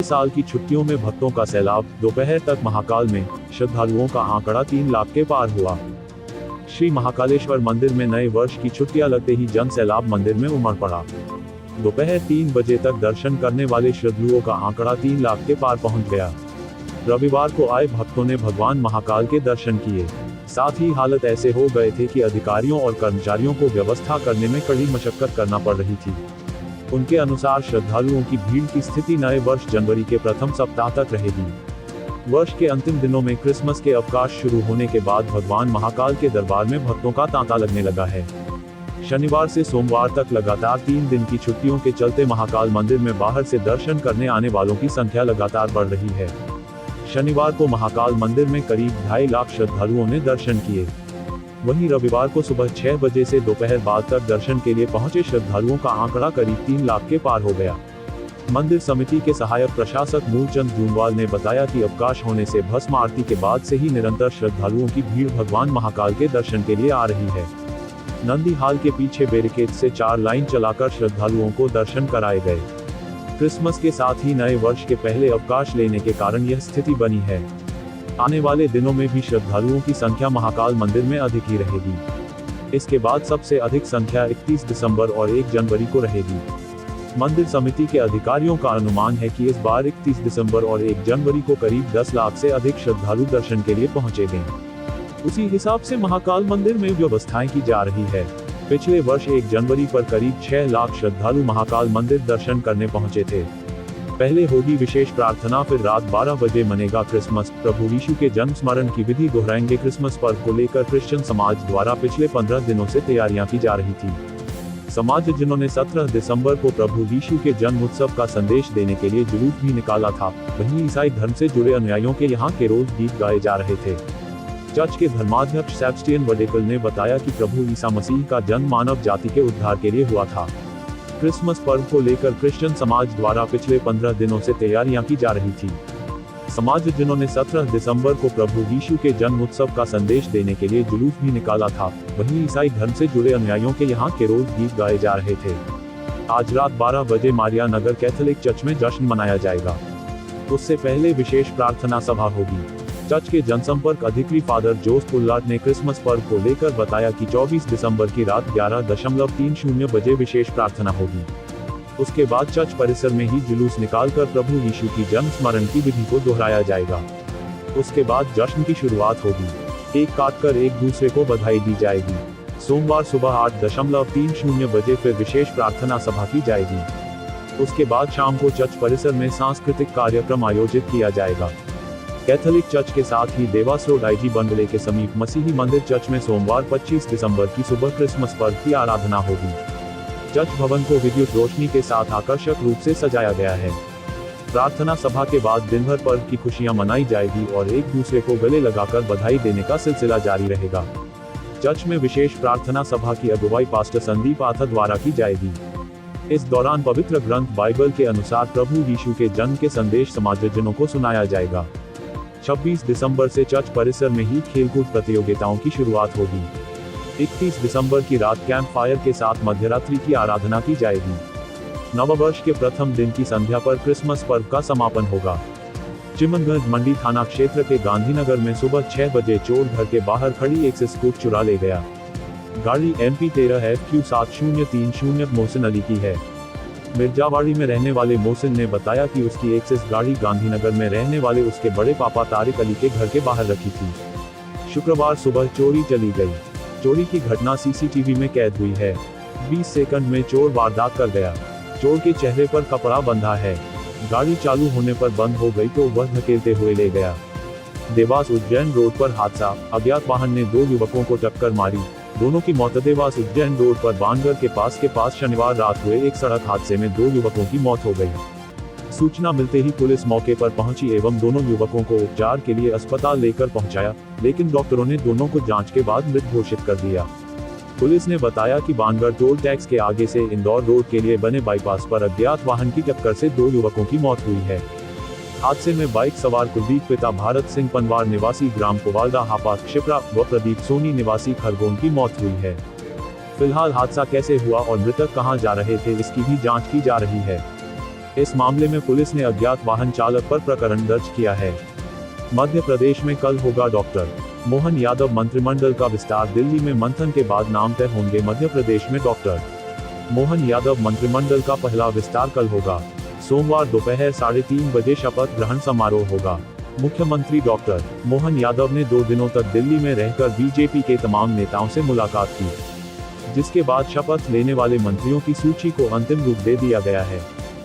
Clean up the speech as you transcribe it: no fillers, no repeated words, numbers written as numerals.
साल की छुट्टियों में भक्तों का सैलाब, दोपहर तक महाकाल में श्रद्धालुओं का आंकड़ा 3 लाख के पार हुआ। श्री महाकालेश्वर मंदिर में नए वर्ष की छुट्टियां लगते ही जन सैलाब मंदिर में उमड़ पड़ा। दोपहर 3 बजे तक दर्शन करने वाले श्रद्धालुओं का आंकड़ा 3 लाख के पार पहुंच गया। रविवार को आए भक्तों ने भगवान महाकाल के दर्शन किए। साथ ही हालत ऐसे हो गए थे कि अधिकारियों और कर्मचारियों को व्यवस्था करने में कड़ी मशक्कत करना पड़ रही थी। उनके अनुसार श्रद्धालुओं की भीड़ की स्थिति नए वर्ष जनवरी के प्रथम सप्ताह तक रहेगी। वर्ष के अंतिम दिनों में क्रिसमस के अवकाश शुरू होने के बाद भगवान महाकाल के दरबार में भक्तों का तांता लगने लगा है। शनिवार से सोमवार तक लगातार 3 दिन की छुट्टियों के चलते महाकाल मंदिर में बाहर से दर्शन करने आने वालों की संख्या लगातार बढ़ रही है। शनिवार को महाकाल मंदिर में करीब 2.5 लाख श्रद्धालुओं ने दर्शन किए। वहीं रविवार को सुबह 6 बजे से दोपहर बाद तक दर्शन के लिए पहुंचे श्रद्धालुओं का आंकड़ा करीब 3 लाख के पार हो गया। मंदिर समिति के सहायक प्रशासक मूलचंद जूनवाल ने बताया कि अवकाश होने से भस्म आरती के बाद से ही निरंतर श्रद्धालुओं की भीड़ भगवान महाकाल के दर्शन के लिए आ रही है। नंदी हाल के पीछे बैरिकेड से 4 लाइन चलाकर श्रद्धालुओं को दर्शन कराए गए। क्रिसमस के साथ ही नए वर्ष के पहले अवकाश लेने के कारण यह स्थिति बनी है। आने वाले दिनों में भी श्रद्धालुओं की संख्या महाकाल मंदिर में अधिक ही रहेगी। इसके बाद सबसे अधिक संख्या 31 दिसंबर और 1 जनवरी को रहेगी। मंदिर समिति के अधिकारियों का अनुमान है कि इस बार 31 दिसंबर और 1 जनवरी को करीब 10 लाख से अधिक श्रद्धालु दर्शन के लिए पहुंचेंगे। उसी हिसाब से महाकाल मंदिर में व्यवस्थाएं की जा रही है। पिछले वर्ष 1 जनवरी पर करीब 6 लाख श्रद्धालु महाकाल मंदिर दर्शन करने पहुंचे थे। पहले होगी विशेष प्रार्थना, फिर रात 12 बजे मनेगा क्रिसमस। प्रभु यीशु के जन्म स्मरण की विधि दोहराएंगे। क्रिसमस पर्व को लेकर क्रिश्चियन समाज द्वारा पिछले 15 दिनों से तैयारियां की जा रही थी। समाज जिन्होंने 17 दिसंबर को प्रभु यीशु के जन्म उत्सव का संदेश देने के लिए जुलूस भी निकाला था, वहीं ईसाई धर्म से जुड़े अनुयायियों के यहाँ के रोज गीत गाए जा रहे थे। चर्च के धर्माध्यक्ष सेबस्टियन वडेकल ने बताया कि प्रभु ईसा मसीह का जन्म मानव जाति के उद्धार के लिए हुआ था। क्रिसमस पर्व को लेकर क्रिश्चियन समाज द्वारा पिछले 15 दिनों से तैयारियां की जा रही थी। समाज जिन्होंने 17 दिसंबर को प्रभु यीशु के जन्म उत्सव का संदेश देने के लिए जुलूस भी निकाला था, वहीं ईसाई धर्म से जुड़े अनुयायियों के यहाँ के रोज गीत गाए जा रहे थे। आज रात 12 बजे मारिया नगर कैथोलिक चर्च में जश्न मनाया जाएगा। उससे पहले विशेष प्रार्थना सभा होगी। चर्च के जनसंपर्क अधिकारी फादर जोस पुल्लार्ड ने क्रिसमस पर्व को लेकर बताया कि 24 दिसंबर की रात 11:30 बजे विशेष प्रार्थना होगी। उसके बाद चर्च परिसर में ही जुलूस निकालकर प्रभु यीशु की जन्म स्मरण की विधि को दोहराया जाएगा। उसके बाद जश्न की शुरुआत होगी। केक काटकर एक दूसरे को बधाई दी जाएगी। सोमवार सुबह 8:30 बजे फिर विशेष प्रार्थना सभा की जाएगी। उसके बाद शाम को चर्च परिसर में सांस्कृतिक कार्यक्रम आयोजित किया जाएगा। कैथोलिक चर्च के साथ ही देवास रोड आईजी बंगले के समीप मसीही मंदिर चर्च में सोमवार 25 दिसंबर की सुबह क्रिसमस पर्व की आराधना होगी। चर्च भवन को विद्युत रोशनी के साथ आकर्षक रूप से सजाया गया है। प्रार्थना सभा के बाद दिन भर पर्व की खुशियां मनाई जाएगी और एक दूसरे को गले लगाकर बधाई देने का सिलसिला जारी रहेगा। चर्च में विशेष प्रार्थना सभा की अगुवाई पास्टर संदीप आथा द्वारा की जाएगी। इस दौरान पवित्र ग्रंथ बाइबल के अनुसार प्रभु यीशु के जन्म के संदेश समाजजनों को सुनाया जाएगा। 26 दिसंबर से चर्च परिसर में ही खेलकूद प्रतियोगिताओं की शुरुआत होगी। 31 दिसंबर की रात कैंप फायर के साथ मध्यरात्रि की आराधना की जाएगी। नववर्ष के प्रथम दिन की संध्या पर क्रिसमस पर्व का समापन होगा। चिमनगंज मंडी थाना क्षेत्र के गांधीनगर में सुबह 6 बजे चोर घर के बाहर खड़ी एक स्कूट चुरा ले गया। गाड़ी MP 13 FQ 7030 मोहसिन अली की है। मिर्जावाड़ी में रहने वाले मोहसिन ने बताया कि उसकी एक्सेस गाड़ी गांधीनगर में रहने वाले उसके बड़े पापा तारिक अली के घर के बाहर रखी थी। शुक्रवार सुबह चोरी चली गई। चोरी की घटना CCTV में कैद हुई है। 20 सेकंड में चोर वारदात कर गया। चोर के चेहरे पर कपड़ा बंधा है। गाड़ी चालू होने पर बंद हो गई तो वह धकेलते हुए ले गया। देवास उज्जैन रोड पर हादसा। अज्ञात वाहन ने 2 युवकों को टक्कर मारी। दोनों की मौत। देवास उज्जैन रोड पर बानगढ़ के पास शनिवार रात हुए एक सड़क हादसे में 2 युवकों की मौत हो गई। सूचना मिलते ही पुलिस मौके पर पहुंची एवं दोनों युवकों को उपचार के लिए अस्पताल लेकर पहुंचाया, लेकिन डॉक्टरों ने दोनों को जांच के बाद मृत घोषित कर दिया। पुलिस ने बताया कि बानगढ़ टोल टैक्स के आगे से इंदौर रोड के लिए बने बाईपास पर अज्ञात वाहन की टक्कर से 2 युवकों की मौत हुई है। हादसे में बाइक सवार कुलदीप पिता भारत सिंह पनवार निवासी ग्राम कुवालदा हापा क्षिप्रा व प्रदीप सोनी निवासी खरगोन की मौत हुई है। फिलहाल हादसा कैसे हुआ और मृतक कहां जा रहे थे इसकी भी जांच की जा रही है। इस मामले में पुलिस ने अज्ञात वाहन चालक पर प्रकरण दर्ज किया है। मध्य प्रदेश में कल होगा डॉक्टर मोहन यादव मंत्रिमंडल का विस्तार। दिल्ली में मंथन के बाद नाम तय होंगे। मध्य प्रदेश में डॉक्टर मोहन यादव मंत्रिमंडल का पहला विस्तार कल होगा। सोमवार दोपहर 3:30 बजे शपथ ग्रहण समारोह होगा। मुख्यमंत्री डॉक्टर मोहन यादव ने 2 दिनों तक दिल्ली में रहकर बीजेपी के तमाम नेताओं से मुलाकात की, जिसके बाद शपथ लेने वाले मंत्रियों की सूची को अंतिम रूप दे दिया गया है।